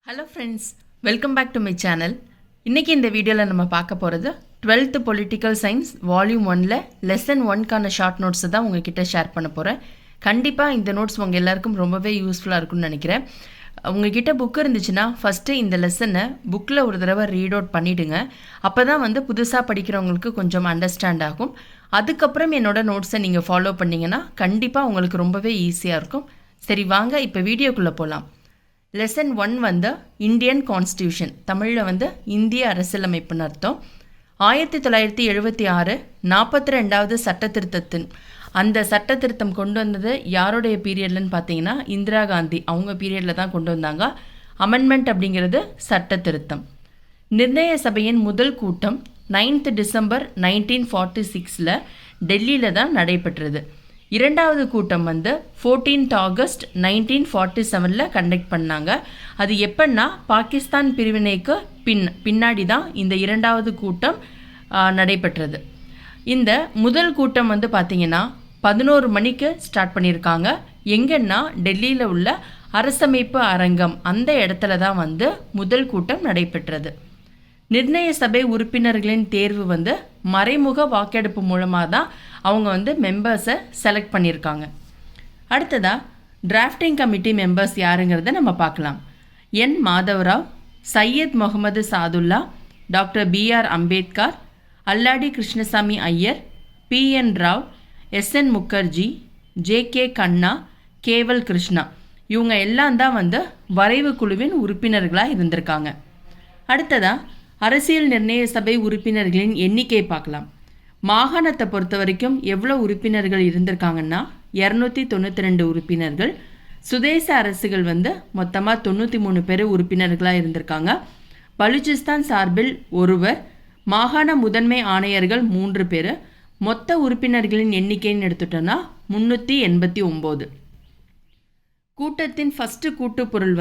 Hello friends, welcome back to my channel. இன்றைக்கி இந்த வீடியோவில் நம்ம பார்க்க போகிறது 12th பொலிட்டிக்கல் சயின்ஸ் வால்யூம் 1ல் லெசன் 1க்கான ஷார்ட் நோட்ஸை தான் உங்ககிட்ட ஷேர் பண்ண போகிறேன். கண்டிப்பாக இந்த நோட்ஸ் உங்கள் எல்லாருக்கும் ரொம்பவே யூஸ்ஃபுல்லாக இருக்கும்னு நினைக்கிறேன். உங்ககிட்ட புக் இருந்துச்சுன்னா ஃபஸ்ட்டு இந்த லெசனை புக்கில் ஒரு தடவை ரீட் அவுட் பண்ணிவிடுங்க. அப்போ தான் புதுசாக படிக்கிறவங்களுக்கு கொஞ்சம் அண்டர்ஸ்டாண்ட் ஆகும். அதுக்கப்புறம் என்னோடய நோட்ஸை நீங்கள் ஃபாலோ பண்ணிங்கன்னா கண்டிப்பாக உங்களுக்கு ரொம்பவே ஈஸியாக இருக்கும். சரி, வாங்க இப்போ வீடியோக்குள்ளே போகலாம். லெசன் 1 இந்தியன் கான்ஸ்டியூஷன், தமிழில் இந்திய அரசியலமைப்புன்னு அர்த்தம். 1976 42வது சட்ட திருத்தத்தின் அந்த சட்ட திருத்தம் கொண்டு வந்தது யாருடைய பீரியட்லன்னு பார்த்தீங்கன்னா இந்திரா காந்தி அவங்க பீரியடில் தான் கொண்டு வந்தாங்க. அமெண்ட்மெண்ட் அப்படிங்கிறது சட்ட திருத்தம். நிர்ணய சபையின் முதல் கூட்டம் 9th டிசம்பர் 1946 டெல்லியில் தான் நடைபெற்றது. இரண்டாவது கூட்டம் 14th ஆகஸ்ட் 1947 கண்டக்ட் பண்ணாங்க. அது எப்படின்னா பாகிஸ்தான் பிரிவினைக்கு பின்னாடி தான் இந்த இரண்டாவது கூட்டம் நடைபெற்றது. இந்த முதல் கூட்டம் பார்த்திங்கன்னா 11 மணிக்கு ஸ்டார்ட் பண்ணியிருக்காங்க. எங்கன்னா டெல்லியில் உள்ள அரசமைப்பு அரங்கம் அந்த இடத்துல தான் முதல் கூட்டம் நடைபெற்றது. நிர்ணய சபை உறுப்பினர்களின் தேர்வு மறைமுக வாக்கெடுப்பு மூலமாக தான் அவங்க மெம்பர்ஸை செலக்ட் பண்ணியிருக்காங்க. அடுத்ததாக டிராஃப்டிங் கமிட்டி மெம்பர்ஸ் யாருங்கிறத நம்ம பார்க்கலாம். என் மாதவராவ், சையத் முகமது சாதுல்லா, டாக்டர் BR அம்பேத்கர், அல்லாடி Krishnasamy Iyer, PN Rao, SN Mukherjee, JK கண்ணா, கேவல் கிருஷ்ணா இவங்க எல்லாம் தான் வரைவு குழுவின் உறுப்பினர்களாக இருந்திருக்காங்க. அடுத்ததாக அரசியல் நிர்ணய சபை உறுப்பினர்களின் எண்ணிக்கை பார்க்கலாம். மாகாணத்தை பொறுத்த வரைக்கும் எவ்வளோ உறுப்பினர்கள் இருந்திருக்காங்கன்னா 292 உறுப்பினர்கள். சுதேச அரசுகள் மொத்தமாக 93 பேர் உறுப்பினர்களாக இருந்திருக்காங்க. பலுச்சிஸ்தான் சார்பில் ஒருவர், மாகாண முதன்மை ஆணையர்கள் 3 பேர். மொத்த உறுப்பினர்களின் எண்ணிக்கைன்னு எடுத்துட்டோன்னா 389. கூட்டத்தின் ஃபஸ்ட்டு கூட்டுப்பொருள்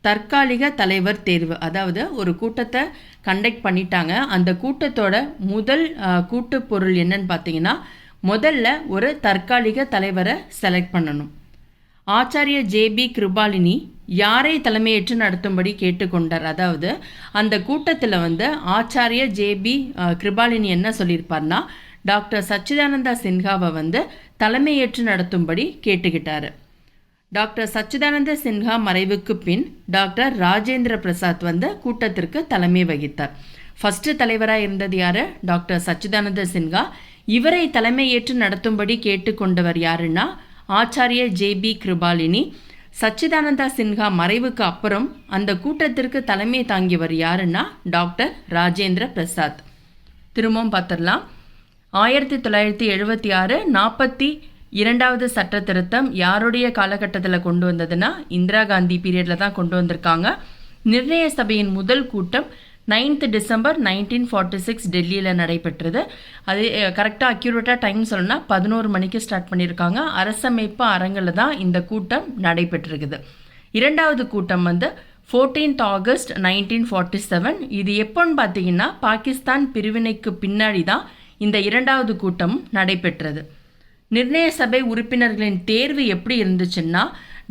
தற்காலிக தலைவர் தேர்வு. அதாவது ஒரு கூட்டத்தை கண்டக்ட் பண்ணிட்டாங்க. அந்த கூட்டத்தோட முதல் கூட்டுப்பொருள் என்னன்னு பார்த்தீங்கன்னா முதல்ல ஒரு தற்காலிக தலைவரை செலக்ட் பண்ணணும். ஆச்சாரிய JB கிருபாலினி யாரை தலைமையேற்று நடத்தும்படி கேட்டுக்கொண்டார். அதாவது அந்த கூட்டத்தில் ஆச்சாரிய JB கிருபாலினி என்ன சொல்லியிருப்பார்னா டாக்டர் சச்சிதானந்தா சின்ஹாவை தலைமையேற்று நடத்தும்படி கேட்டுக்கிட்டாரு. டாக்டர் சச்சிதானந்த சின்ஹா மறைவுக்கு பின் டாக்டர் ராஜேந்திர பிரசாத் கூட்டத்திற்கு தலைமை வகித்தார். ஃபர்ஸ்ட் தலைவராக இருந்தது யாரு? டாக்டர் சச்சிதானந்த சின்ஹா. இவரை தலைமையேற்று நடத்தும்படி கேட்டுக்கொண்டவர் யாருன்னா ஆச்சாரிய JB கிருபாலினி. சச்சிதானந்தா சின்ஹா மறைவுக்கு அப்புறம் அந்த கூட்டத்திற்கு தலைமை தாங்கியவர் யாருன்னா டாக்டர் ராஜேந்திர பிரசாத். திரும்பவும் பார்த்துடலாம். 1976 42வது சட்ட திருத்தம் யாருடைய காலகட்டத்தில் கொண்டு வந்ததுன்னா இந்திரா காந்தி பீரியடில் தான் கொண்டு வந்திருக்காங்க. நிர்ணய சபையின் முதல் கூட்டம் 9th டிசம்பர் 1946 டெல்லியில் நடைபெற்றது. அது கரெக்டாக அக்யூரேட்டாக டைம் சொல்லணும்னா 11 மணிக்கு ஸ்டார்ட் பண்ணியிருக்காங்க. அரசமைப்பு அரங்கில் தான் இந்த கூட்டம் நடைபெற்றிருக்குது. இரண்டாவது கூட்டம் 14th ஆகஸ்ட் 1947. இது எப்போன்னு பார்த்தீங்கன்னா பாகிஸ்தான் பிரிவினைக்கு பின்னாடி தான் இந்த இரண்டாவது கூட்டம் நடைபெற்றது. நிர்ணய சபை உறுப்பினர்களின் தேர்வு எப்படி இருந்துச்சுன்னா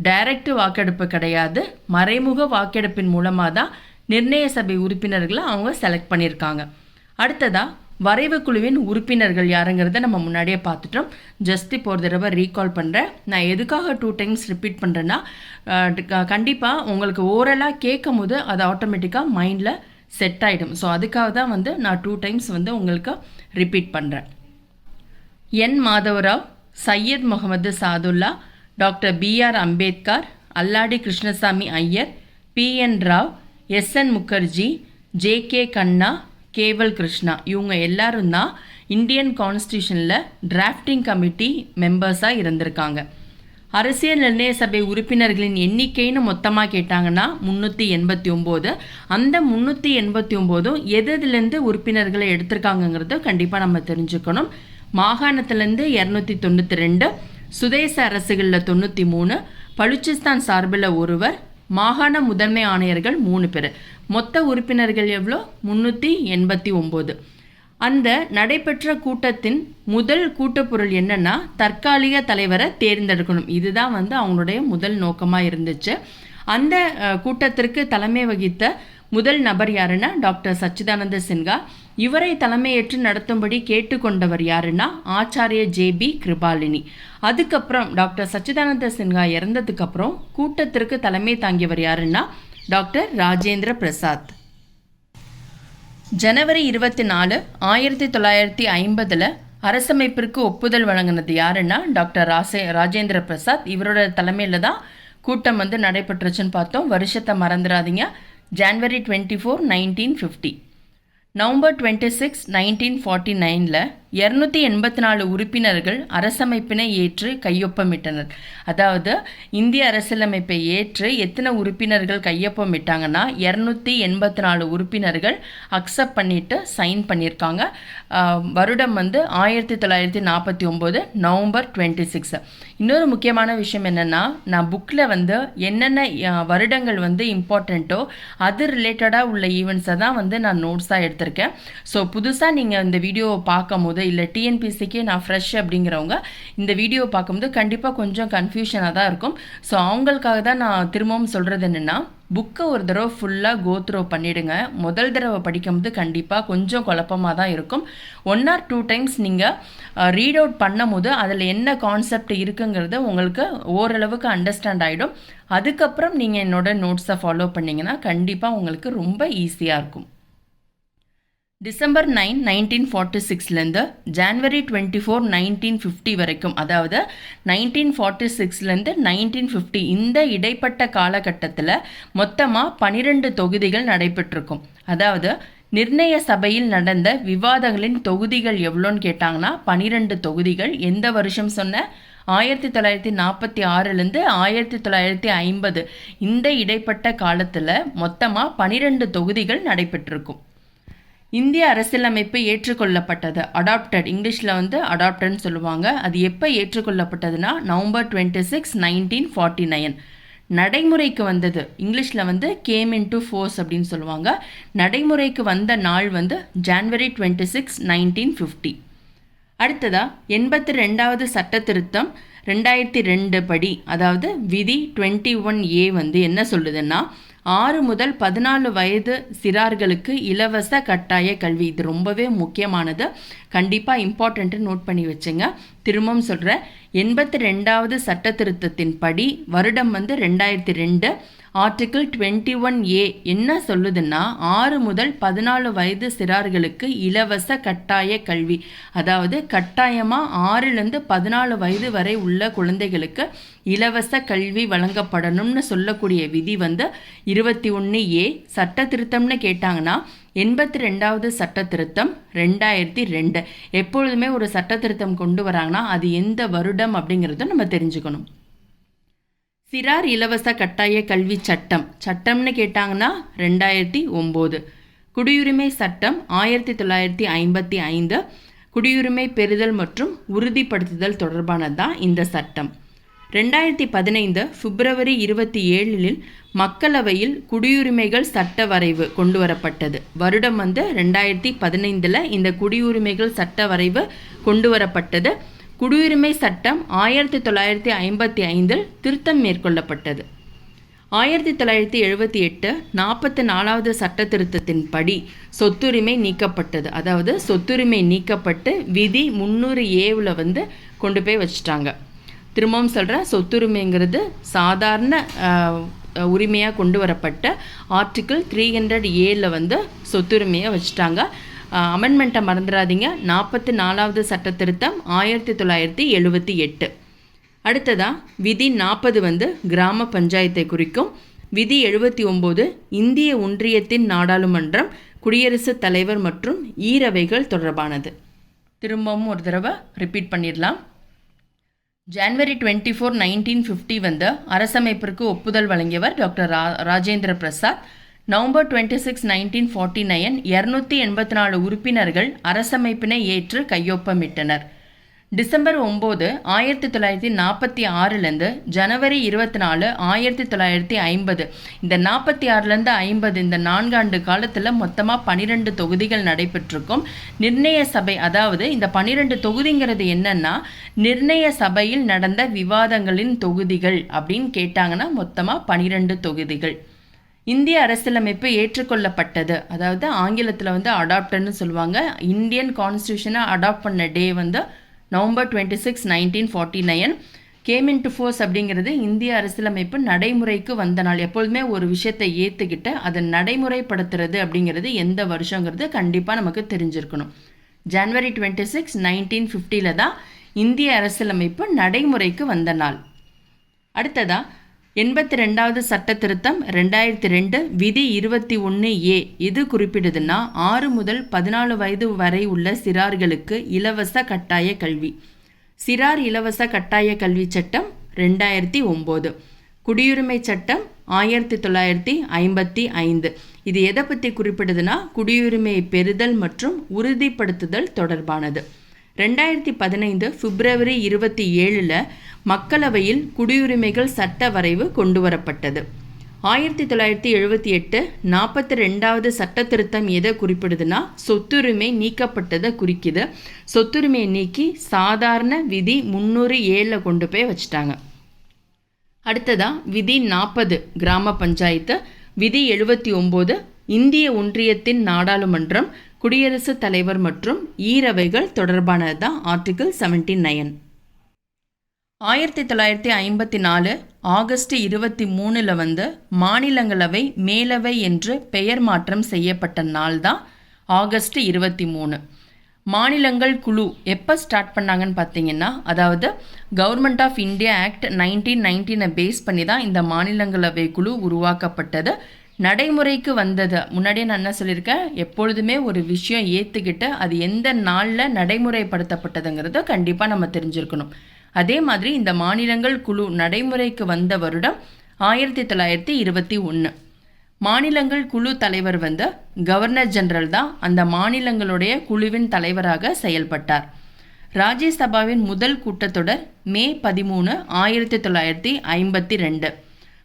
டைரக்ட் வாக்கெடுப்பு கிடையாது, மறைமுக வாக்கெடுப்பின் மூலமாக தான் நிர்ணய சபை உறுப்பினர்களை அவங்க செலக்ட் பண்ணியிருக்காங்க. அடுத்ததாக வரைவு குழுவின் உறுப்பினர்கள் யாருங்கிறத நம்ம முன்னாடியே பார்த்துட்டோம். ஜஸ்ட் இப்போ ஒரு தடவை ரீகால் பண்ணுறேன். நான் எதுக்காக 2 times ரிப்பீட் பண்ணுறேன்னா கண்டிப்பாக உங்களுக்கு ஓரலாக கேட்கும் போது அது ஆட்டோமேட்டிக்காக மைண்டில் செட் ஆகிடும். ஸோ அதுக்காக தான் நான் 2 times உங்களுக்கு ரிப்பீட் பண்ணுறேன். என் மாதவராவ், சையத் முகமது சாதுல்லா, டாக்டர் BR அம்பேத்கர், அல்லாடி Krishnasamy Iyer, PN Rao, SN Mukherjee, JK கண்ணா, கேவல் கிருஷ்ணா இவங்க எல்லாரும் தான் இந்தியன் கான்ஸ்டியூஷனில் டிராஃப்டிங் கமிட்டி மெம்பர்ஸாக இருந்திருக்காங்க. அரசியல் நிர்ணய சபை உறுப்பினர்களின் எண்ணிக்கைன்னு மொத்தமாக கேட்டாங்கன்னா 389. அந்த 389 எதுலேருந்து உறுப்பினர்களை எடுத்திருக்காங்கங்கிறத கண்டிப்பாக நம்ம தெரிஞ்சுக்கணும். மாகாணத்திலேருந்து 292, சுதேச அரசுகளில் 93, பலுச்சிஸ்தான் சார்பில் ஒருவர், மாகாண முதன்மை ஆணையர்கள் 3 பேர். மொத்த உறுப்பினர்கள் எவ்வளோ? 389. அந்த நடைபெற்ற கூட்டத்தின் முதல் கூட்டுப்பொருள் என்னன்னா தற்காலிக தலைவரை தேர்ந்தெடுக்கணும். இதுதான் அவங்களுடைய முதல் நோக்கமாக இருந்துச்சு. அந்த கூட்டத்திற்கு தலைமை வகித்த முதல் நபர் யாருன்னா டாக்டர் சச்சிதானந்த சின்ஹா. இவரை தலைமையேற்று நடத்தும்படி கேட்டுக்கொண்டவர் யாருன்னா ஆச்சாரிய ஜே.பி. கிருபாலினி. அதுக்கப்புறம் டாக்டர் சச்சிதானந்த சின்ஹா இறந்ததுக்கப்புறம் கூட்டத்திற்கு தலைமை தாங்கியவர் யாருன்னா டாக்டர் ராஜேந்திர பிரசாத். ஜனவரி 24, 1950 அரசமைப்பிற்கு ஒப்புதல் வழங்கினது யாருன்னா டாக்டர் ராஜேந்திர பிரசாத். இவரோட தலைமையில் தான் கூட்டம் நடைபெற்றுச்சுன்னு பார்த்தோம். வருஷத்தை மறந்துடாதீங்க. ஜான்வரி 24, 1950. நவம்பர் 26, 1949 284 உறுப்பினர்கள் அரசமைப்பினை ஏற்று கையொப்பமிட்டனர். அதாவது இந்திய அரசியலமைப்பை ஏற்று எத்தனை உறுப்பினர்கள் கையொப்பமிட்டாங்கன்னா 284 உறுப்பினர்கள் அக்செப்ட் பண்ணிட்டு சைன் பண்ணியிருக்காங்க. வருடம் 1949 நவம்பர் 26. இன்னொரு முக்கியமான விஷயம் என்னென்னா, நான் புக்கில் என்னென்ன வருடங்கள் இம்பார்ட்டண்ட்டோ அது ரிலேட்டடாக உள்ள ஈவெண்ட்ஸை தான் நான் நோட்ஸாக எடுத்திருக்கேன். ஸோ புதுசாக நீங்கள் இந்த வீடியோவை பார்க்கும் போது இல்லை டிஎன்பிசிக்கே நான் ஃப்ரெஷ் அப்படிங்கிறவங்க இந்த வீடியோவை பார்க்கும்போது கண்டிப்பாக கொஞ்சம் கன்ஃபியூஷனாக தான் இருக்கும். ஸோ அவங்களுக்காக தான் நான் திரும்பவும் சொல்கிறது என்னென்னா, புக்கை ஒரு தடவை ஃபுல்லாக கோத்ரோ பண்ணிவிடுங்க. முதல் தடவை படிக்கும்போது கண்டிப்பாக கொஞ்சம் குழப்பமாக தான் இருக்கும். 1 or 2 டைம்ஸ் நீங்கள் ரீட் அவுட் பண்ணும் போது அதில் என்ன கான்செப்ட் இருக்குங்கிறது உங்களுக்கு ஓரளவுக்கு அண்டர்ஸ்டாண்ட் ஆகிடும். அதுக்கப்புறம் நீங்கள் என்னோட நோட்ஸை ஃபாலோ பண்ணிங்கன்னா கண்டிப்பாக உங்களுக்கு ரொம்ப ஈஸியாக இருக்கும். டிசம்பர் 9, 1946 ஜான்வரி 24, 1950 வரைக்கும், அதாவது 1946 1950 இந்த இடைப்பட்ட காலகட்டத்தில் மொத்தமாக 12 தொகுதிகள் நடைபெற்றிருக்கும். அதாவது நிர்ணய சபையில் நடந்த விவாதங்களின் தொகுதிகள் எவ்வளோன்னு கேட்டாங்கன்னா 12 தொகுதிகள். எந்த வருஷம் சொன்ன 1946 1950 இந்த இடைப்பட்ட காலத்தில் மொத்தமாக 12 தொகுதிகள் நடைபெற்றிருக்கும். இந்திய அரசியலமைப்பு ஏற்றுக்கொள்ளப்பட்டது, அடாப்டட், இங்கிலீஷில் அடாப்டட்னு சொல்லுவாங்க. அது எப்போ ஏற்றுக்கொள்ளப்பட்டதுன்னா நவம்பர் 26, 1949. நடைமுறைக்கு வந்தது இங்கிலீஷில் கேம் இன்டு ஃபோர்ஸ் அப்படின்னு சொல்லுவாங்க. நடைமுறைக்கு வந்த நாள் ஜான்வரி 26, 1950. அடுத்ததாக 82வது சட்ட திருத்தம் 2002 படி, அதாவது விதி 21A என்ன சொல்லுதுன்னா, 6 முதல் 14 வயது சிறார்களுக்கு இலவச கட்டாய கல்வி. இது ரொம்பவே முக்கியமானது, கண்டிப்பாக இம்பார்ட்டண்ட்டு நோட் பண்ணி வச்சுங்க. திரும்பவும் சொல்கிறேன், 82வது சட்ட திருத்தத்தின் படி வருடம் 2002 ஆர்டிக்கிள் 21A என்ன சொல்லுதுன்னா, 6 முதல் 14 வயது சிறார்களுக்கு இலவச கட்டாய கல்வி. அதாவது கட்டாயமாக 6லேருந்து 14 வயது வரை உள்ள குழந்தைகளுக்கு இலவச கல்வி வழங்கப்படணும்னு சொல்லக்கூடிய விதி 21A. சட்ட திருத்தம்னு கேட்டாங்கன்னா 82வது சட்ட திருத்தம் 2002. எப்பொழுதுமே ஒரு சட்ட திருத்தம் கொண்டு வராங்கன்னா அது எந்த வருடம் அப்படிங்கிறத நம்ம தெரிஞ்சுக்கணும். சிறார் இலவச கட்டாய கல்வி சட்டம்னு கேட்டாங்கன்னா 2009. குடியுரிமை சட்டம் 1955. குடியுரிமை பெறுதல் மற்றும் உறுதிப்படுத்துதல் தொடர்பானது தான் இந்த சட்டம். 2015 பிப்ரவரி 27 மக்களவையில் குடியுரிமைகள் சட்ட வரைவு கொண்டு வரப்பட்டது. வருடம் 2015 இந்த குடியுரிமைகள் சட்ட வரைவு கொண்டு வரப்பட்டது. குடியுரிமை சட்டம் 1955 திருத்தம் மேற்கொள்ளப்பட்டது. 1978 44வது சட்ட திருத்தத்தின் படி சொத்துரிமை நீக்கப்பட்டது. அதாவது சொத்துரிமை நீக்கப்பட்டு விதி 300A கொண்டு போய் வச்சுட்டாங்க. திரும்பவும் சொல்கிறேன், சொத்துரிமைங்கிறது சாதாரண உரிமையாக கொண்டு வரப்பட்ட ஆர்டிக்கிள் 300A சொத்துரிமையை வச்சுட்டாங்க. அமெண்ட்மெண்ட்டை மறந்துடாதீங்க. 44வது சட்ட திருத்தம் 1978. அடுத்ததாக விதி 40 கிராம பஞ்சாயத்தை குறிக்கும். விதி 79 இந்திய ஒன்றியத்தின் நாடாளுமன்றம், குடியரசுத் தலைவர் மற்றும் ஈரவைகள் தொடர்பானது. திரும்பவும் ஒரு தடவை ரிப்பீட் பண்ணிடலாம். ஜான்வரி 24, 1950 அரசமைப்பிற்கு ஒப்புதல் வழங்கியவர் டாக்டர் ராஜேந்திர பிரசாத். நவம்பர் 26, 1949 284 உறுப்பினர்கள் அரசமைப்பினை ஏற்று கையொப்பமிட்டனர். டிசம்பர் 9 1946லேருந்து ஜனவரி 24 1950, இந்த 46லேருந்து 50 இந்த 4 ஆண்டு காலத்தில் மொத்தமாக 12 தொகுதிகள் நடைபெற்றிருக்கும். நிர்ணய சபை, அதாவது இந்த 12 தொகுதிங்கிறது என்னன்னா நிர்ணய சபையில் நடந்த விவாதங்களின் தொகுதிகள் அப்படின்னு கேட்டாங்கன்னா மொத்தமாக 12 தொகுதிகள். இந்திய அரசியலமைப்பு ஏற்றுக்கொள்ளப்பட்டது, அதாவது ஆங்கிலத்தில் அடாப்டர்னு சொல்லுவாங்க. இந்தியன் கான்ஸ்டியூஷனை அடாப்ட் பண்ண டே November 26, 1949 game in to force. அப்படிங்கிறது இந்திய அரசியலமைப்பு நடைமுறைக்கு வந்த நாள். எப்பொழுதுமே ஒரு விஷயத்தை ஏற்றுக்கிட்டு அதை நடைமுறைப்படுத்துறது அப்படிங்கிறது எந்த வருஷங்கிறது கண்டிப்பாக நமக்கு தெரிஞ்சிருக்கணும். ஜனவரி 26, 1950 தான் இந்திய அரசியலமைப்பு நடைமுறைக்கு வந்த நாள். அடுத்ததா 82வது சட்ட திருத்தம் 2002 விதி 21A இது குறிப்பிடுதுன்னா 6 முதல் 14 வயது வரை உள்ள சிறார்களுக்கு இலவச கட்டாய கல்வி. சிறார் இலவச கட்டாய கல்வி சட்டம் 2009, குடியுரிமை சட்டம் 1955. இது எதை பற்றி குறிப்பிடுதுன்னா குடியுரிமையை பெறுதல் மற்றும் உறுதிப்படுத்துதல் தொடர்பானது. 2015 பிப்ரவரி 27 மக்களவையில் குடியுரிமைகள் சட்ட வரைவு கொண்டு வரப்பட்டது. 1978 42வது சட்ட திருத்தம் எதை குறிப்பிடுதுன்னா சொத்துரிமை நீக்கப்பட்டதை குறிக்குது. சொத்துரிமையை நீக்கி சாதாரண விதி 307 கொண்டு போய் வச்சுட்டாங்க. அடுத்ததா விதி 40 கிராம பஞ்சாயத்து, விதி 79 இந்திய ஒன்றியத்தின் நாடாளுமன்றம், குடியரசுத் தலைவர் மற்றும் ஈரவைகள் தொடர்பானது தான் ஆர்டிகிள் 79. 1954 ஆகஸ்ட் 23 மாநிலங்களவை மேலவை என்று பெயர் மாற்றம் செய்யப்பட்ட நாள் தான் ஆகஸ்ட் 23. மாநிலங்கள் குழு எப்போ ஸ்டார்ட் பண்ணாங்கன்னு பார்த்தீங்கன்னா, அதாவது government of India act 1919 base பண்ணி தான் இந்த மாநிலங்களவை குழு உருவாக்கப்பட்டது. நடைமுறைக்கு வந்தது முன்னாடியே நான் என்ன சொல்லியிருக்கேன், எப்பொழுதுமே ஒரு விஷயம் ஏற்றுக்கிட்டு அது எந்த நாளில் நடைமுறைப்படுத்தப்பட்டதுங்கிறத கண்டிப்பாக நம்ம தெரிஞ்சிருக்கணும். அதே மாதிரி இந்த மாநிலங்கள் குழு நடைமுறைக்கு வந்த வருடம் 1921. மாநிலங்கள் குழு தலைவர் கவர்னர் ஜெனரல் தான் அந்த மாநிலங்களுடைய குழுவின் தலைவராக செயல்பட்டார். ராஜ்யசபாவின் முதல் கூட்டத்தொடர் மே 13, 1952.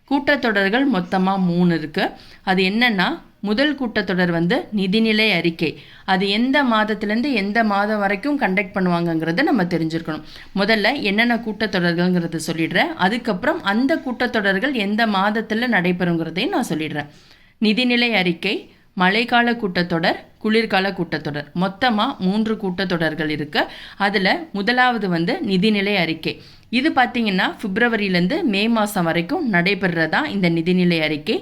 கூட்டத்தொடர்கள் மொத்தமாக 3 இருக்குது. அது என்னன்னா முதல் கூட்டத்தொடர் நிதிநிலை அறிக்கை. அது எந்த மாதத்துலேருந்து எந்த மாதம் வரைக்கும் கண்டக்ட் பண்ணுவாங்கங்கிறத நம்ம தெரிஞ்சிருக்கணும். முதல்ல என்னென்ன கூட்டத்தொடர்கள்ங்கிறத சொல்லிடுறேன். அதுக்கப்புறம் அந்த கூட்டத்தொடர்கள் எந்த மாதத்தில் நடைபெறுங்கிறதையும் நான் சொல்லிடுறேன். நிதிநிலை அறிக்கை, மழைக்கால கூட்டத்தொடர், குளிர்கால கூட்டத்தொடர், மொத்தமாக 3 கூட்டத்தொடர்கள் இருக்குது. அதில் முதலாவது நிதிநிலை அறிக்கை. இது பார்த்திங்கன்னா பிப்ரவரியிலேருந்து மே மாதம் வரைக்கும் நடைபெறுறதா இந்த நிதிநிலை அறிக்கை.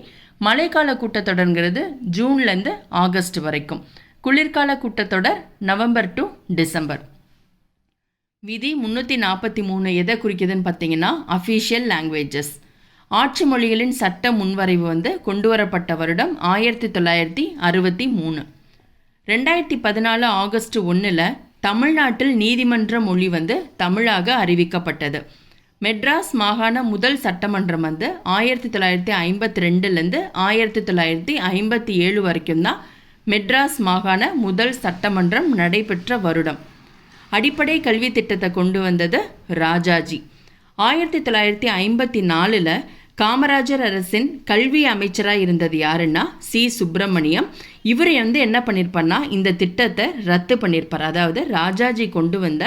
மழைக்கால கூட்டத்தொடர்ங்கிறது ஜூன்லேருந்து ஆகஸ்ட் வரைக்கும். குளிர்கால கூட்டத்தொடர் நவம்பர் டு டிசம்பர். விதி 343 எதை குறிக்குதுன்னு பார்த்தீங்கன்னா அஃபீஷியல் லாங்குவேஜஸ். ஆட்சி மொழிகளின் சட்ட முன்வரைவு கொண்டு வரப்பட்ட வருடம் 1963. 2014 ஆகஸ்ட் 1 தமிழ்நாட்டில் நீதிமன்ற மொழி தமிழாக அறிவிக்கப்பட்டது. மெட்ராஸ் மாகாண முதல் சட்டமன்றம் 1952லேருந்து 1957 வரைக்கும் தான் மெட்ராஸ் மாகாண முதல் சட்டமன்றம் நடைபெற்ற வருடம். அடிப்படை கல்வி திட்டத்தை கொண்டு வந்தது ராஜாஜி. 1954 காமராஜர் அரசின் கல்வி அமைச்சராக இருந்தது யாருன்னா சி. சுப்பிரமணியம். இவர் என்ன பண்ணியிருப்பார்னா இந்த திட்டத்தை ரத்து பண்ணியிருப்பார். அதாவது ராஜாஜி கொண்டு வந்த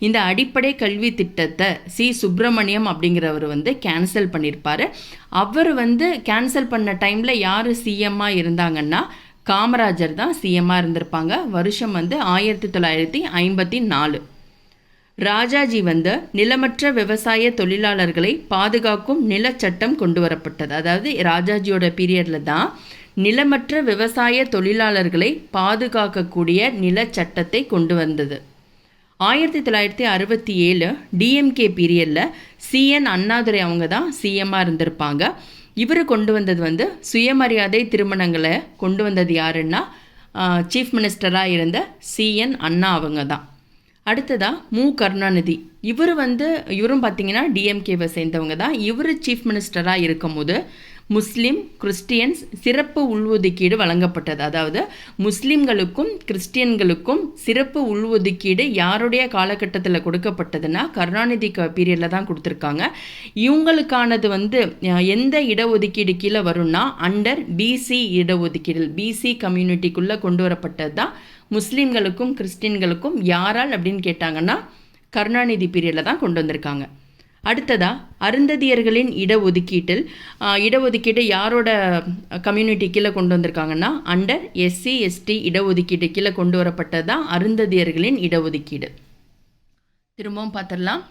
இந்த அடிப்படை கல்வி திட்டத்தை சி. சுப்பிரமணியம் அப்படிங்கிறவர் கேன்சல் பண்ணியிருப்பார். அவர் கேன்சல் பண்ண டைமில் யார் சிஎம்மாக இருந்தாங்கன்னா காமராஜர் தான் சிஎம்மாக இருந்திருப்பாங்க. வருஷம் 1954. ராஜாஜி நிலமற்ற விவசாய தொழிலாளர்களை பாதுகாக்கும் நிலச்சட்டம் கொண்டு வரப்பட்டது. அதாவது ராஜாஜியோட பீரியடில் தான் நிலமற்ற விவசாய தொழிலாளர்களை பாதுகாக்கக்கூடிய நிலச்சட்டத்தை கொண்டு வந்தது. 1967 டிஎம்கே பீரியடில் சிஎன் அண்ணாதுரை அவங்க தான் சிஎம்மாக இருந்திருப்பாங்க. இவர் கொண்டு வந்தது சுயமரியாதை திருமணங்களை கொண்டு வந்தது யாருன்னா சீஃப் மினிஸ்டராக இருந்த சிஎன் அண்ணா அவங்க தான். அடுத்ததாக மு. கருணாநிதி. இவரும் பார்த்திங்கன்னா டிஎம்கேவை சேர்ந்தவங்க தான். இவர் சீஃப் மினிஸ்டராக இருக்கும் போது முஸ்லீம் கிறிஸ்டியன்ஸ் சிறப்பு உள்ஒதுக்கீடு வழங்கப்பட்டது. அதாவது முஸ்லீம்களுக்கும் கிறிஸ்டியன்களுக்கும் சிறப்பு உள்ஒதுக்கீடு யாருடைய காலகட்டத்தில் கொடுக்கப்பட்டதுன்னா கருணாநிதி பீரியடில் தான் கொடுத்துருக்காங்க. இவங்களுக்கானது எந்த இடஒதுக்கீடு கீழே வரும்னா அண்டர் பிசி இடஒதுக்கீடு, பிசி கம்யூனிட்டிக்குள்ளே கொண்டு வரப்பட்டது தான் முஸ்லீம்களுக்கும் கிறிஸ்டின்களுக்கும். யாரால் அப்படின்னு கேட்டாங்கன்னா கருணாநிதி பீரியடில் தான் கொண்டு வந்திருக்காங்க. அடுத்ததாக அருந்ததியர்களின் இடஒதுக்கீடு யாரோட கம்யூனிட்டி கீழே கொண்டு வந்திருக்காங்கன்னா அண்டர் எஸ்சி எஸ்டி இடஒதுக்கீடு கீழே கொண்டு வரப்பட்டது தான் அருந்ததியர்களின் இடஒதுக்கீடு. திரும்பவும் பார்த்துடலாம்.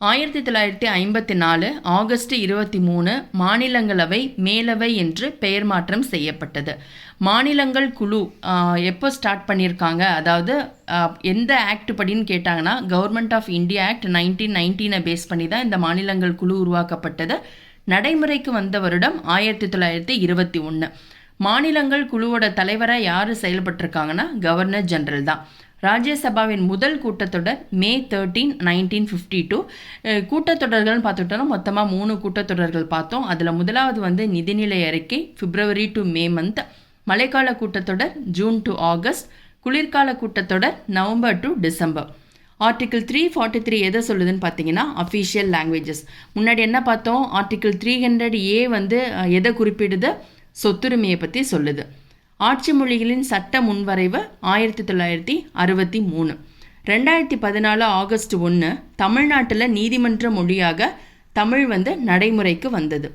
1954 ஆகஸ்ட் 23 மாநிலங்களவை மேலவை என்று பெயர் மாற்றம் செய்யப்பட்டது. மாநிலங்கள் குழு எப்போ ஸ்டார்ட் பண்ணியிருக்காங்க, அதாவது எந்த ஆக்ட் படின்னு கேட்டாங்கன்னா government of India act 1919 base பண்ணி தான் இந்த மாநிலங்கள் குழு உருவாக்கப்பட்டது. நடைமுறைக்கு வந்த வருடம் 1921. மாநிலங்கள் குழுவோட தலைவராக யார் செயல்பட்டிருக்காங்கன்னா கவர்னர் ஜெனரல் தான். ராஜ்யசபாவின் முதல் கூட்டத்தொடர் மே 13, 1952. கூட்டத்தொடர்கள்னு பார்த்துட்டோம்னா மொத்தமாக 3 கூட்டத்தொடர்கள் பார்த்தோம். அதில் முதலாவது நிதிநிலை அறிக்கை பிப்ரவரி டு மே மந்த், மழைக்கால கூட்டத்தொடர் ஜூன் டு ஆகஸ்ட், குளிர்கால கூட்டத்தொடர் நவம்பர் டு டிசம்பர். ஆர்டிகிள் 343 எதை சொல்லுதுன்னு பார்த்தீங்கன்னா அஃபீஷியல் லாங்குவேஜஸ். முன்னாடி என்ன பார்த்தோம், ஆர்டிகிள் 300A எதை குறிப்பிடுது, சொத்துரிமையை பற்றி சொல்லுது. ஆட்சி மொழிகளின் சட்ட முன்வரைவு 1963. 2014 ஆகஸ்ட் 1 தமிழ்நாட்டில் நீதிமன்ற மொழியாக தமிழ் நடைமுறைக்கு வந்தது.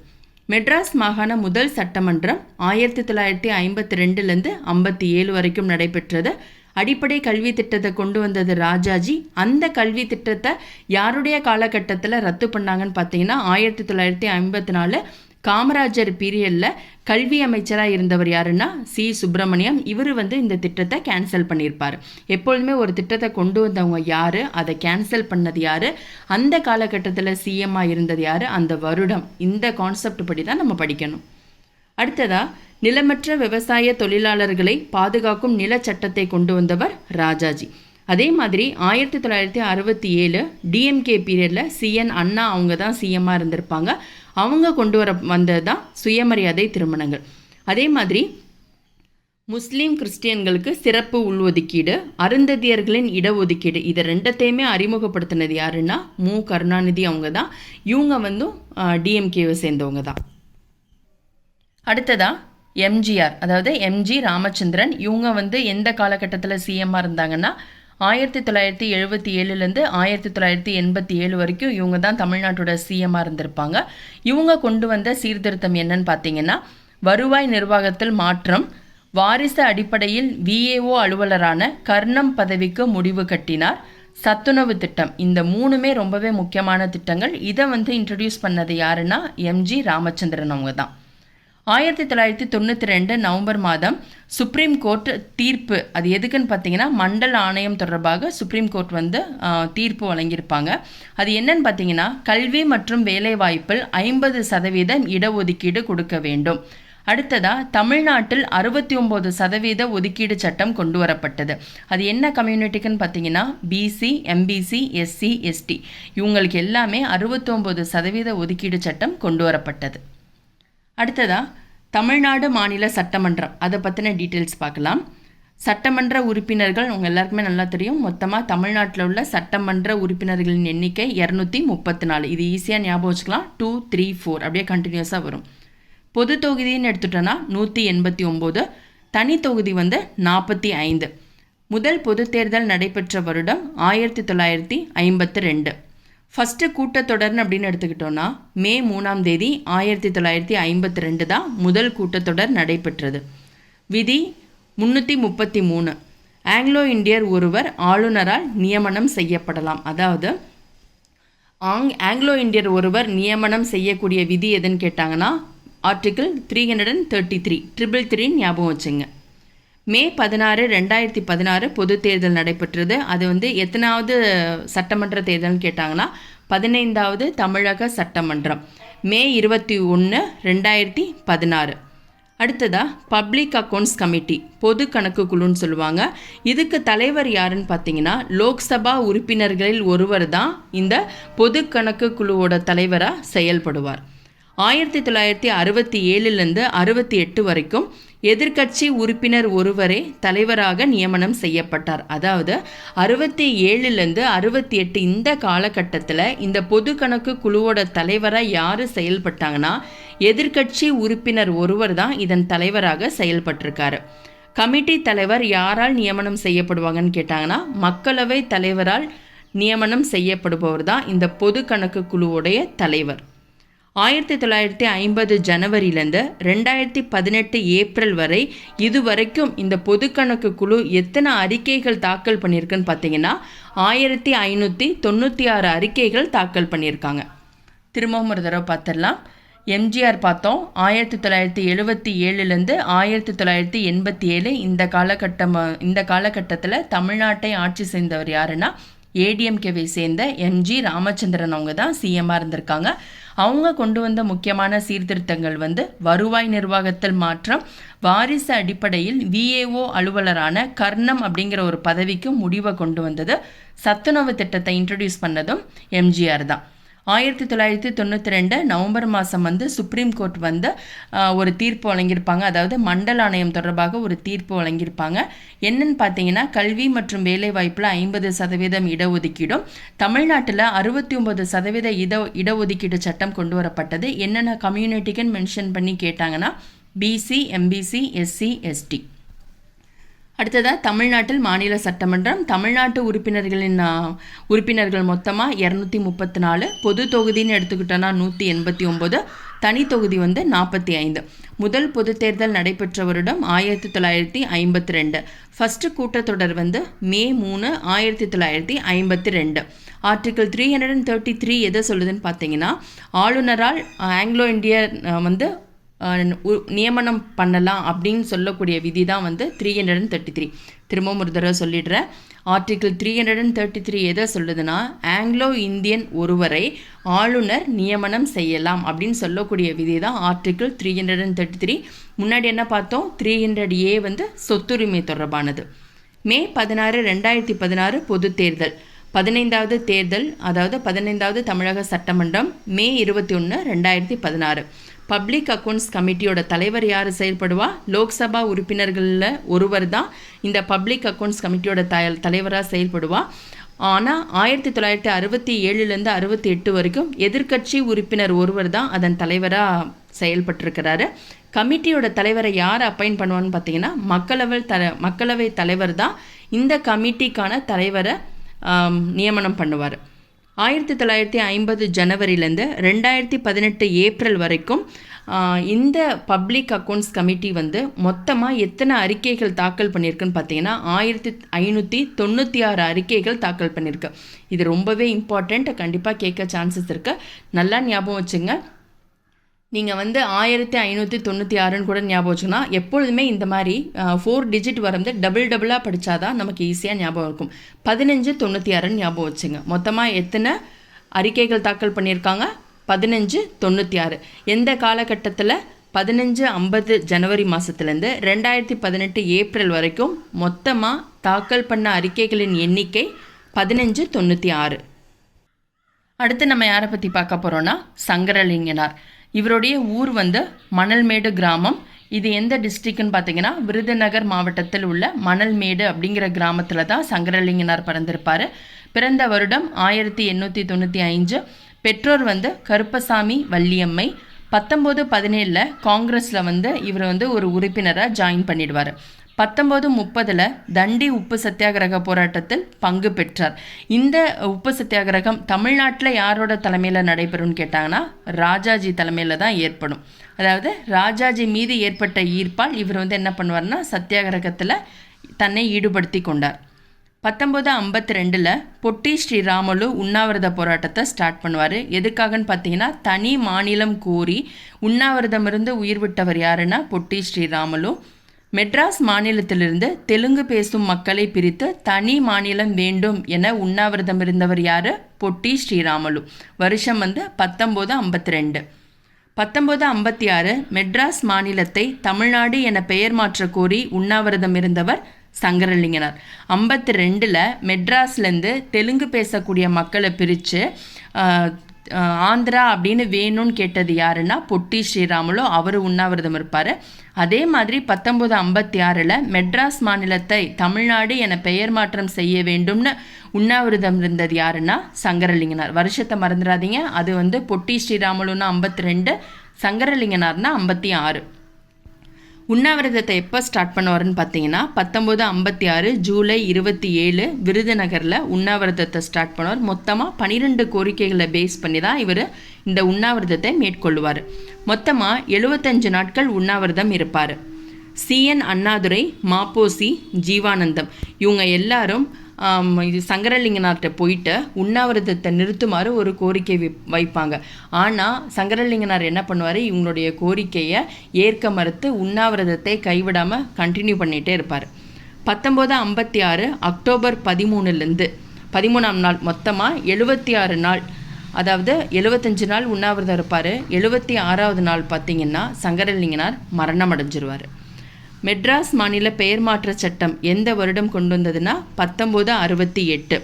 மெட்ராஸ் மாகாண முதல் சட்டமன்றம் 1952 57 வரைக்கும் நடைபெற்றது. அடிப்படை கல்வி திட்டத்தை கொண்டு வந்தது ராஜாஜி. அந்த கல்வி திட்டத்தை யாருடைய காலகட்டத்தில் ரத்து பண்ணாங்கன்னு பார்த்தீங்கன்னா 1954 காமராஜர் பீரியடில் கல்வி அமைச்சராக இருந்தவர் யாருன்னா சி சுப்பிரமணியம். இவர் இந்த திட்டத்தை கேன்சல் பண்ணியிருப்பார். எப்பொழுதுமே ஒரு திட்டத்தை கொண்டு வந்தவங்க யார், அதை கேன்சல் பண்ணது யார், அந்த காலகட்டத்தில் சிஎம்மாக இருந்தது யார், அந்த வருடம், இந்த கான்செப்ட் படி தான் நம்ம படிக்கணும். அடுத்ததாக நிலமற்ற விவசாய தொழிலாளர்களை பாதுகாக்கும் நில சட்டத்தை கொண்டு வந்தவர் ராஜாஜி. அதே மாதிரி 1967 டிஎம்கே பீரியடில் சிஎன் அண்ணா அவங்க தான் சிஎம்மாக இருந்திருப்பாங்க. அவங்க கொண்டு வந்தது தான் சுயமரியாதை திருமணங்கள். அதே மாதிரி முஸ்லீம் கிறிஸ்டியன்களுக்கு சிறப்பு உள்ஒதுக்கீடு, அருந்ததியர்களின் இடஒதுக்கீடு, இதை ரெண்டத்தையுமே அறிமுகப்படுத்தினது யாருன்னா மு கருணாநிதி அவங்க தான். இவங்க டிஎம்கேவை சேர்ந்தவங்க தான். அடுத்ததாக எம்ஜிஆர், அதாவது எம்ஜி ராமச்சந்திரன். இவங்க எந்த காலகட்டத்தில் சிஎம்மாக இருந்தாங்கன்னா 1977 1987 வரைக்கும் இவங்க தான் தமிழ்நாட்டோட சிஎம்மாக இருந்திருப்பாங்க. இவங்க கொண்டு வந்த சீர்திருத்தம் என்னன்னு பார்த்தீங்கன்னா வருவாய் நிர்வாகத்தில் மாற்றம், வாரிசு அடிப்படையில் விஏஓ அலுவலரான கர்ணம் பதவிக்கு முடிவு கட்டினார், சத்துணவு திட்டம். இந்த 3மே ரொம்பவே முக்கியமான திட்டங்கள். இதை இன்ட்ரடியூஸ் பண்ணது யாருன்னா எம்ஜி ராமச்சந்திரன் அவங்க தான். 1992 நவம்பர் மாதம் சுப்ரீம் கோர்ட் தீர்ப்பு, அது எதுக்குன்னு பார்த்தீங்கன்னா மண்டல் ஆணையம் தொடர்பாக சுப்ரீம் கோர்ட் தீர்ப்பு வழங்கியிருப்பாங்க. அது என்னன்னு பார்த்தீங்கன்னா கல்வி மற்றும் வேலைவாய்ப்பில் 50% இடஒதுக்கீடு கொடுக்க வேண்டும். அடுத்ததாக தமிழ்நாட்டில் 69% ஒதுக்கீடு சட்டம் கொண்டு வரப்பட்டது. அது என்ன கம்யூனிட்டிக்குன்னு பார்த்தீங்கன்னா பிசி, எம்பிசி, எஸ்சி, எஸ்டி இவங்களுக்கு எல்லாமே 69% ஒதுக்கீடு சட்டம் கொண்டு வரப்பட்டது. அடுத்ததாக தமிழ்நாடு மாநில சட்டமன்றம், அதை பற்றின டீட்டெயில்ஸ் பார்க்கலாம். சட்டமன்ற உறுப்பினர்கள் உங்கள் எல்லாருக்குமே நல்லா தெரியும். மொத்தமாக தமிழ்நாட்டில் உள்ள சட்டமன்ற உறுப்பினர்களின் எண்ணிக்கை 234. இது ஈஸியாக ஞாபகம் வச்சுக்கலாம். 2, 3, 4 அப்படியே கண்டினியூஸாக வரும். பொது தொகுதின்னு எடுத்துட்டோன்னா 189, தனி தொகுதி 45. முதல் பொது தேர்தல் நடைபெற்ற வருடம் 1952. ஃபஸ்ட்டு கூட்டத்தொடர்னு அப்படின்னு எடுத்துக்கிட்டோன்னா மே 3ஆம் தேதி 1952 தான் முதல் கூட்டத்தொடர் நடைபெற்றது. விதி 333. ஆங்கிலோ இந்தியர் ஒருவர் ஆளுநரால் நியமனம் செய்யப்படலாம். அதாவது ஆங்கிலோ இந்தியர் ஒருவர் நியமனம் செய்யக்கூடிய விதி எதுன்னு கேட்டாங்கன்னா ஆர்டிகிள் 333 333 ஞாபகம் வச்சுங்க. மே 16, 2016 பொது தேர்தல் நடைபெற்றது. அது எத்தனாவது சட்டமன்ற தேர்தல்னு கேட்டாங்கன்னா 15வது தமிழக சட்டமன்றம், மே 21, 2016. அடுத்ததாக பப்ளிக் அக்கௌண்ட்ஸ் கமிட்டி, பொது கணக்கு குழுன்னு சொல்லுவாங்க. இதுக்கு தலைவர் யாருன்னு பார்த்தீங்கன்னா லோக்சபா உறுப்பினர்களில் ஒருவர் தான் இந்த பொது கணக்கு குழுவோட தலைவராக செயல்படுவார். 1967 68 வரைக்கும் எதிர்க்கட்சி உறுப்பினர் ஒருவரே தலைவராக நியமனம் செய்யப்பட்டார். அதாவது 67 68 இந்த காலகட்டத்தில் இந்த பொது கணக்கு குழுவோட தலைவராக யார் செயல்பட்டாங்கன்னா எதிர்க்கட்சி உறுப்பினர் ஒருவர் தான் இதன் தலைவராக செயல்பட்டிருக்காரு. கமிட்டி தலைவர் யாரால் நியமனம் செய்யப்படுவாங்கன்னு கேட்டாங்கன்னா மக்களவை தலைவரால் நியமனம் செய்யப்படுபவர் தான் இந்த பொது கணக்கு குழுவுடைய தலைவர். 1950 ஜனவரியிலேருந்து 2018 ஏப்ரல் வரை இதுவரைக்கும் இந்த பொது கணக்கு குழு எத்தனை அறிக்கைகள் தாக்கல் பண்ணியிருக்குன்னு பார்த்தீங்கன்னா 1596 அறிக்கைகள் தாக்கல் பண்ணியிருக்காங்க. திரும்பவும் ஒரு தடவை பார்த்துடலாம். எம்ஜிஆர் பார்த்தோம் 1977 1987 இந்த காலகட்டத்தில் தமிழ்நாட்டை ஆட்சி செய்தவர் யாருன்னா ஏடிஎம்கேவை சேர்ந்த எம்ஜி ராமச்சந்திரன் அவங்க தான் சிஎம்மாக இருந்திருக்காங்க. அவங்க கொண்டு வந்த முக்கியமான சீர்திருத்தங்கள் வருவாய் நிர்வாகத்தில் மாற்றம், வாரிசு அடிப்படையில் விஏஓ அலுவலரான கர்ணம் அப்படிங்கிற ஒரு பதவிக்கு முடிவை கொண்டு வந்தது, சத்துணவு திட்டத்தை இன்ட்ரடியூஸ் பண்ணதும் எம்ஜிஆர் தான். 1992 நவம்பர் மாதம் சுப்ரீம் கோர்ட் ஒரு தீர்ப்பு வழங்கியிருப்பாங்க. அதாவது மண்டல ஆணையம் தொடர்பாக ஒரு தீர்ப்பு வழங்கியிருப்பாங்க. என்னன்னு பார்த்தீங்கன்னா கல்வி மற்றும் வேலைவாய்ப்பில் 50% இடஒதுக்கீடும், தமிழ்நாட்டில் 69% இடஒதுக்கீடு சட்டம் கொண்டு வரப்பட்டது. என்னென்ன கம்யூனிட்டிக்குன்னு மென்ஷன் பண்ணி கேட்டாங்கன்னா பிசி, எம்பிசி, எஸ்சி, எஸ்டி. அடுத்ததாக தமிழ்நாட்டில் மாநில சட்டமன்றம். தமிழ்நாட்டு உறுப்பினர்கள் மொத்தமாக 234, பொது தொகுதின்னு எடுத்துக்கிட்டோன்னா 189, தனி தொகுதி 45. முதல் பொது தேர்தல் நடைபெற்ற வருடம் 1952. ஃபஸ்ட்டு கூட்டத்தொடர் மே 3 1952. ஆர்டிகிள் 333 எதை சொல்லுதுன்னு பார்த்தீங்கன்னா ஆளுநரால் ஆங்கிலோ இந்தியன் நியமனம் பண்ணலாம் அப்படின்னு சொல்லக்கூடிய விதி தான் 333. திரும்பவும் ஒரு தடவை சொல்லிடுறேன். ஆர்டிகிள் 333 எதை சொல்லுதுன்னா ஆங்கிலோ இந்தியன் ஒருவரை ஆளுநர் நியமனம் செய்யலாம் அப்படின்னு சொல்லக்கூடிய விதி தான் ஆர்டிகிள் 333. முன்னாடி என்ன பார்த்தோம்? 300A சொத்துரிமை தொடர்பானது. மே 16 2016 பொது தேர்தல். 15வது தேர்தல், அதாவது 15வது தமிழக சட்டமன்றம் மே 21 2016. பப்ளிக் அக்கௌண்ட்ஸ் கமிட்டியோட தலைவர் யார் செயல்படுவா? லோக்சபா உறுப்பினர்களில் ஒருவர் தான் இந்த பப்ளிக் அக்கௌண்ட்ஸ் கமிட்டியோட தலைவராக செயல்படுவா. ஆனால் 1967 68 வரைக்கும் எதிர்க்கட்சி உறுப்பினர் ஒருவர் தான் அதன் தலைவராக செயல்பட்டிருக்கிறாரு. கமிட்டியோட தலைவரை யார் அப்பாயிண்ட் பண்ணுவான்னு பார்த்தீங்கன்னா மக்களவை தலைவர் தான் இந்த கமிட்டிக்கான தலைவரை நியமனம் பண்ணுவார். 1950 ஜனவரியிலேருந்து 2018 ஏப்ரல் வரைக்கும் இந்த பப்ளிக் அக்கௌண்ட்ஸ் கமிட்டி மொத்தமாக எத்தனை அறிக்கைகள் தாக்கல் பண்ணியிருக்குன்னு பார்த்தீங்கன்னா 1596 அறிக்கைகள் தாக்கல் பண்ணியிருக்கு. இது ரொம்பவே இம்பார்ட்டண்ட், கண்டிப்பாக கேட்க சான்சஸ் இருக்குது. நல்லா ஞாபகம் வச்சுங்க. நீங்கள் 1596 கூட ஞாபகம் வச்சுக்கன்னா எப்பொழுதுமே இந்த மாதிரி 4 டிஜிட் டபுளாக படித்தாதான் நமக்கு ஈஸியாக ஞாபகம் இருக்கும். 1596 ஞாபகம் வச்சுங்க. மொத்தமாக எத்தனை அறிக்கைகள் தாக்கல் பண்ணியிருக்காங்க? 1596. எந்த காலகட்டத்தில்? 1550 ஜனவரி மாதத்துலேருந்து 2018 ஏப்ரல் வரைக்கும் மொத்தமாக தாக்கல் பண்ண அறிக்கைகளின் எண்ணிக்கை 1596. அடுத்து நம்ம யாரை பற்றி பார்க்க போகிறோன்னா சங்கரலிங்கனார். இவருடைய ஊர் மணல்மேடு கிராமம். இது எந்த டிஸ்ட்ரிக்ட்னு பார்த்தீங்கன்னா விருதுநகர் மாவட்டத்தில் உள்ள மணல்மேடு அப்படிங்கிற கிராமத்தில் தான் சங்கரலிங்கனார் பிறந்திருப்பார். பிறந்த வருடம் 1895. பெற்றோர் கருப்பசாமி, வள்ளியம்மை. 1917 காங்கிரஸில் இவர் ஒரு உறுப்பினராக ஜாயின் பண்ணிடுவார். 1930 தண்டி உப்பு சத்தியாகிரக போராட்டத்தில் பங்கு பெற்றார். இந்த உப்பு சத்தியாகிரகம் தமிழ்நாட்டில் யாரோட தலைமையில் நடைபெறும்னு கேட்டாங்கன்னா ராஜாஜி தலைமையில் தான் ஏற்படும். அதாவது ராஜாஜி மீது ஏற்பட்ட ஈர்ப்பால் இவர் என்ன பண்ணுவார்னா சத்தியாகிரகத்தில் தன்னை ஈடுபடுத்தி கொண்டார். 1952 பொட்டி ஸ்ரீராமுலு உண்ணாவிரத போராட்டத்தை ஸ்டார்ட் பண்ணுவார். எதுக்காகன்னு பார்த்தீங்கன்னா தனி மாநிலம் கோரி உண்ணாவிரதமிருந்து உயிர் விட்டவர் யாருன்னா பொட்டி ஸ்ரீராமுலு. மெட்ராஸ் மாநிலத்திலிருந்து தெலுங்கு பேசும் மக்களை பிரித்து தனி மாநிலம் வேண்டும் என உண்ணாவிரதம் இருந்தவர் யார்? பொட்டி ஸ்ரீராமுலு. வருஷம் 1952. 1956 மெட்ராஸ் மாநிலத்தை தமிழ்நாடு என பெயர் மாற்ற கோரி உண்ணாவிரதம் இருந்தவர் சங்கரலிங்கனார். 52 மெட்ராஸ்லேருந்து தெலுங்கு பேசக்கூடிய மக்களை பிரித்து ஆந்திரா அப்படின்னு வேணும்னு கேட்டது யாருன்னா பொட்டி ஸ்ரீராமுலு, அவர் உண்ணாவிரதம் இருப்பார். அதே மாதிரி 1956 மெட்ராஸ் மாநிலத்தை தமிழ்நாடு என பெயர் மாற்றம் செய்ய வேண்டும்னு உண்ணாவிரதம் இருந்தது யாருன்னா சங்கரலிங்கனார். வருஷத்தை மறந்துடாதீங்க, அது வந்து பொட்டி ஸ்ரீராமுலுன்னா 52, சங்கரலிங்கனார்னா 56. உண்ணாவிரதத்தை எப்போ ஸ்டார்ட் பண்ணுவாருன்னு பார்த்தீங்கன்னா 1956 ஜூலை 27 விருதுநகரில் உண்ணாவிரதத்தை ஸ்டார்ட் பண்ணுவார். மொத்தமாக 12 கோரிக்கைகளை பேஸ் பண்ணி தான் இவர் இந்த உண்ணாவிரதத்தை மேற்கொள்ளுவார். மொத்தமாக 75 நாட்கள் உண்ணாவிரதம் இருப்பார். CN அண்ணாதுரை, மாப்போசி, ஜீவானந்தம் இவங்க எல்லாரும் இது சங்கரலிங்கனார்கிட்ட போயிட்டு உண்ணாவிரதத்தை நிறுத்துமாறு ஒரு கோரிக்கை வைப்பாங்க. ஆனால் சங்கரலிங்கனார் என்ன பண்ணுவார், இவங்களுடைய கோரிக்கையை ஏற்க மறுத்து உண்ணாவிரதத்தை கைவிடாமல் கண்டினியூ பண்ணிகிட்டே இருப்பார். 1956 அக்டோபர் 13ஆம் நாள் மொத்தமாக 76 நாள், அதாவது 75 நாள் உண்ணாவிரதம் இருப்பார். 76வது நாள் பார்த்திங்கன்னா சங்கரலிங்கனார் மரணம் அடைஞ்சிருவார். மெட்ராஸ் மாநில பெயர் மாற்ற சட்டம் எந்த வருடம் கொண்டு வந்ததுன்னா 1968.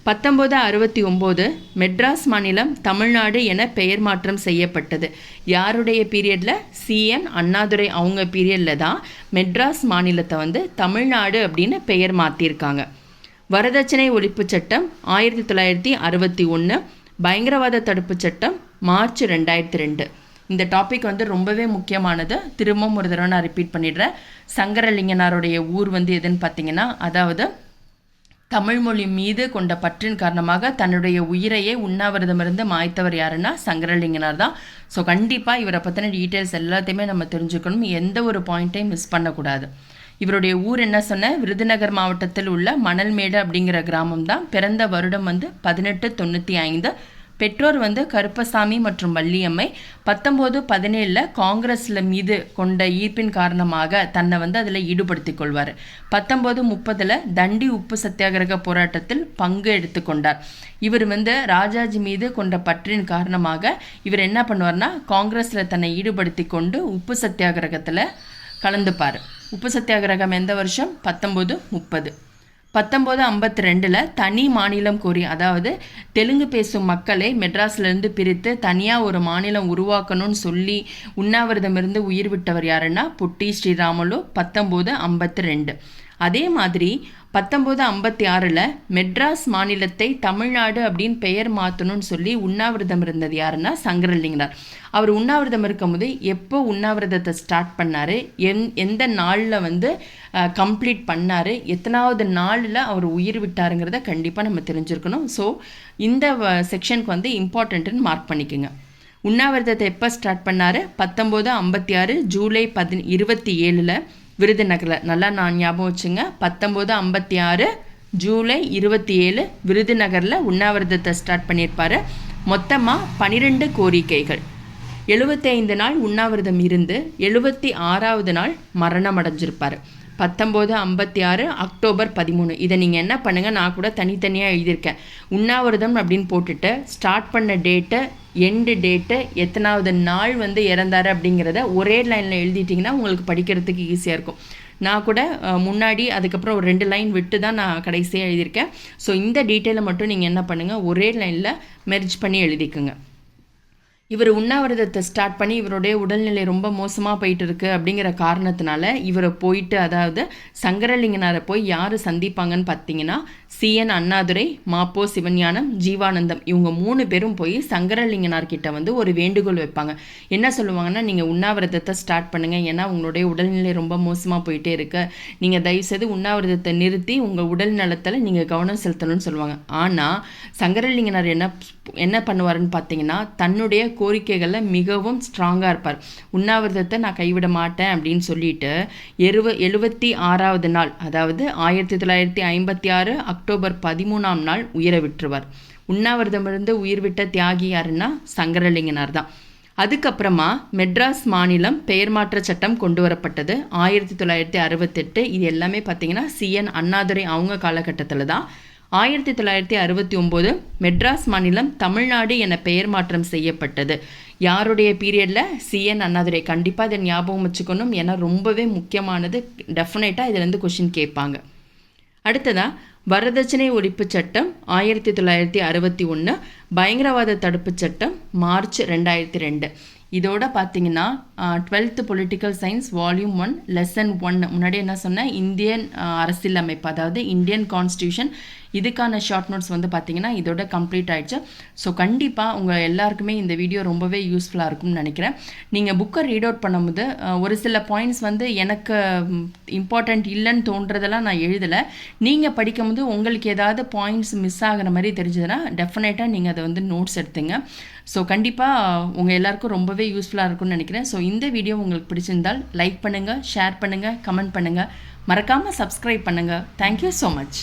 1969 மெட்ராஸ் மாநிலம் தமிழ்நாடு என பெயர் மாற்றம் செய்யப்பட்டது. யாருடைய பீரியடில்? CN அண்ணாதுரை அவங்க பீரியடில் தான் மெட்ராஸ் மாநிலத்தை வந்து தமிழ்நாடு அப்படின்னு பெயர் மாற்றிருக்காங்க. வரதட்சணை ஒழிப்பு சட்டம் 1961, பயங்கரவாத தடுப்பு சட்டம் மார்ச் 2002. இந்த டாபிக் வந்து ரொம்பவே முக்கியமானது. திரும்பவும் ஒரு தடவை நான் ரிப்பீட் பண்ணிடுறேன். சங்கரலிங்கனாருடைய ஊர் வந்து எதுன்னு பார்த்தீங்கன்னா, அதாவது தமிழ்மொழி மீது கொண்ட பற்றின் காரணமாக தன்னுடைய உயிரையே உண்ணாவிரதமிருந்து மாய்த்தவர் யாருன்னா சங்கரலிங்கனார் தான். ஸோ கண்டிப்பாக இவரை பற்றின டீட்டெயில்ஸ் எல்லாத்தையுமே நம்ம தெரிஞ்சுக்கணும், எந்த ஒரு பாயிண்ட்டையும் மிஸ் பண்ணக்கூடாது. இவருடைய ஊர் என்ன சொன்ன, விருதுநகர் மாவட்டத்தில் உள்ள மணல்மேடு அப்படிங்கிற கிராமம் தான். பிறந்த வருடம் வந்து 1895. பெற்றோர் வந்து கருப்பசாமி மற்றும் வள்ளியம்மை. 1917 காங்கிரஸில் மீது கொண்ட ஈர்ப்பின் காரணமாக தன்னை வந்து அதில் ஈடுபடுத்தி கொள்வார். 1930 தண்டி உப்பு சத்தியாகிரக போராட்டத்தில் பங்கு எடுத்துக்கொண்டார். இவர் வந்து ராஜாஜி மீது கொண்ட பற்றின் காரணமாக இவர் என்ன பண்ணுவார்னா காங்கிரஸில் தன்னை ஈடுபடுத்தி கொண்டு உப்பு சத்தியாகிரகத்தில் கலந்துப்பார். உப்பு சத்தியாகிரகம் எந்த வருஷம்? 1930. 1952 தனி மாநிலம் கோரி, அதாவது தெலுங்கு பேசும் மக்களை மெட்ராஸ்லேருந்து பிரித்து தனியாக ஒரு மாநிலம் உருவாக்கணும்னு சொல்லி உண்ணாவிரதம் இருந்து உயிர் விட்டவர் யாருன்னா பொட்டி ஸ்ரீராமுலு. 1952. அதே மாதிரி 1956 மெட்ராஸ் மாநிலத்தை தமிழ்நாடு அப்படின்னு பெயர் மாற்றணும்னு சொல்லி உண்ணாவிரதம் இருந்தது யாருன்னா சங்கரலிங்கனார். அவர் உண்ணாவிரதம் இருக்கும்போது எப்போ உண்ணாவிரதத்தை ஸ்டார்ட் பண்ணார், எந்த நாளில் வந்து கம்ப்ளீட் பண்ணார், எத்தனாவது நாளில் அவர் உயிர் விட்டாருங்கிறத கண்டிப்பாக நம்ம தெரிஞ்சிருக்கணும். ஸோ இந்த செக்ஷனுக்கு வந்து இம்பார்ட்டண்ட்டுன்னு மார்க் பண்ணிக்கோங்க. உண்ணாவிரதத்தை எப்போ ஸ்டார்ட் பண்ணார்? 1956 ஜூலை 27 விருதுநகரில். நல்லா நான் ஞாபகம் வச்சுங்க, 1956 ஜூலை 27 விருதுநகரில் உண்ணாவிரதத்தை ஸ்டார்ட் பண்ணியிருப்பார். மொத்தமாக 12 கோரிக்கைகள். 75 நாள் உண்ணாவிரதம் இருந்து 76வது நாள் மரணம் அடைஞ்சிருப்பார். 1956 அக்டோபர் 13. இதை நீங்கள் என்ன பண்ணுங்கள், நான் கூட தனித்தனியாக எழுதியிருக்கேன். உண்ணாவிரதம் அப்படின்னு போட்டுட்டு ஸ்டார்ட் பண்ண டேட்டு, எண்டு டேட்டு, எத்தனாவது நாள் வந்து இறந்தார் அப்படிங்கிறத ஒரே லைனில் எழுதிட்டிங்கன்னா உங்களுக்கு படிக்கிறதுக்கு ஈஸியாக இருக்கும். நான் கூட முன்னாடி அதுக்கப்புறம் ஒரு 2 லைன் விட்டு தான் நான் கடைசியாக எழுதியிருக்கேன். ஸோ இந்த டீட்டெயிலை மட்டும் நீங்கள் என்ன பண்ணுங்கள், ஒரே லைனில் மெர்ஜ் பண்ணி எழுதிக்குங்க. இவர் உண்ணாவிரதத்தை ஸ்டார்ட் பண்ணி இவருடைய உடல்நிலை ரொம்ப மோசமாக போயிட்டு இருக்கு அப்படிங்கிற காரணத்தினால இவரை போயிட்டு, அதாவது சங்கரலிங்கனாரை போய் யார் சந்திப்பாங்கன்னு பார்த்தீங்கன்னா CN அண்ணாதுரை, மாப்போ சிவஞானம், ஜீவானந்தம் இவங்க 3 பேரும் போய் சங்கரலிங்கனார்கிட்ட வந்து ஒரு வேண்டுகோள் வைப்பாங்க. என்ன சொல்லுவாங்கன்னா, நீங்கள் உண்ணாவிரதத்தை ஸ்டார்ட் பண்ணுங்கள், ஏன்னா உங்களுடைய உடல்நிலை ரொம்ப மோசமாக போயிட்டே இருக்கு, நீங்கள் தயவுசெய்து உண்ணாவிரதத்தை நிறுத்தி உங்கள் உடல் நலத்தில் நீங்கள் கவனம் செலுத்தணும்னு சொல்லுவாங்க. ஆனால் சங்கரலிங்கனார் என்ன பண்ணுவாருன்னு பார்த்தீங்கன்னா, தன்னுடைய கோரிக்கைகளில் மிகவும் ஸ்ட்ராங்காக இருப்பார். உண்ணாவிரதத்தை நான் கைவிட மாட்டேன் அப்படின்னு சொல்லிட்டு 76வது நாள், அதாவது 1956 அக்டோபர் 13ஆம் நாள் உயிரை விட்டுருவார். உண்ணாவிரதமிருந்து உயிர் விட்ட தியாகி யாருன்னா சங்கரலிங்கனார் தான். அதுக்கப்புறமா மெட்ராஸ் மாநிலம் பெயர் மாற்ற சட்டம் கொண்டு வரப்பட்டது 1968. இது எல்லாமே பார்த்தீங்கன்னா CN அண்ணாதுரை அவங்க காலகட்டத்தில் தான். 1969 மெட்ராஸ் மாநிலம் தமிழ்நாடு என பெயர் மாற்றம் செய்யப்பட்டது. யாருடைய பீரியடில்? CN அண்ணாதுரை. கண்டிப்பாக இதை ஞாபகம் வச்சுக்கணும், ஏன்னா ரொம்பவே முக்கியமானது. டெஃபினட்டாக இதுலேருந்து கொஷின் கேட்பாங்க. அடுத்ததாக வரதட்சணை ஒழிப்பு சட்டம் 1961, பயங்கரவாத தடுப்பு சட்டம் மார்ச் 2002. இதோட பார்த்தீங்கன்னா 12th political science volume 1 lesson 1 முன்னாடி என்ன சொன்னேன், இந்தியன் அரசியல் அமைப்பு, அதாவது இந்தியன் கான்ஸ்டியூஷன், இதுக்கான ஷார்ட் நோட்ஸ் வந்து பார்த்தீங்கன்னா இதோட கம்ப்ளீட் ஆகிடுச்சு. ஸோ கண்டிப்பாக உங்கள் எல்லாருக்குமே இந்த வீடியோ ரொம்பவே யூஸ்ஃபுல்லாக இருக்கும்னு நினைக்கிறேன். நீங்கள் புக்கை ரீட் அவுட் பண்ணும்போது ஒரு சில பாயிண்ட்ஸ் வந்து எனக்கு இம்பார்ட்டண்ட் இல்லைன்னு தோன்றதெல்லாம் நான் எழுதலை. நீங்கள் படிக்கும்போது உங்களுக்கு ஏதாவது பாயிண்ட்ஸ் மிஸ் ஆகிற மாதிரி தெரிஞ்சதுன்னா டெஃபினட்டாக நீங்கள் அதை வந்து நோட்ஸ் எடுத்துங்க. ஸோ கண்டிப்பாக உங்கள் எல்லாருக்கும் ரொம்பவே யூஸ்ஃபுல்லாக இருக்கும்னு நினைக்கிறேன். ஸோ இந்த வீடியோ உங்களுக்கு பிடிச்சிருந்தால் லைக் பண்ணுங்கள், ஷேர் பண்ணுங்கள், கமெண்ட் பண்ணுங்கள், மறக்காமல் சப்ஸ்கிரைப் பண்ணுங்கள். Thank you so much.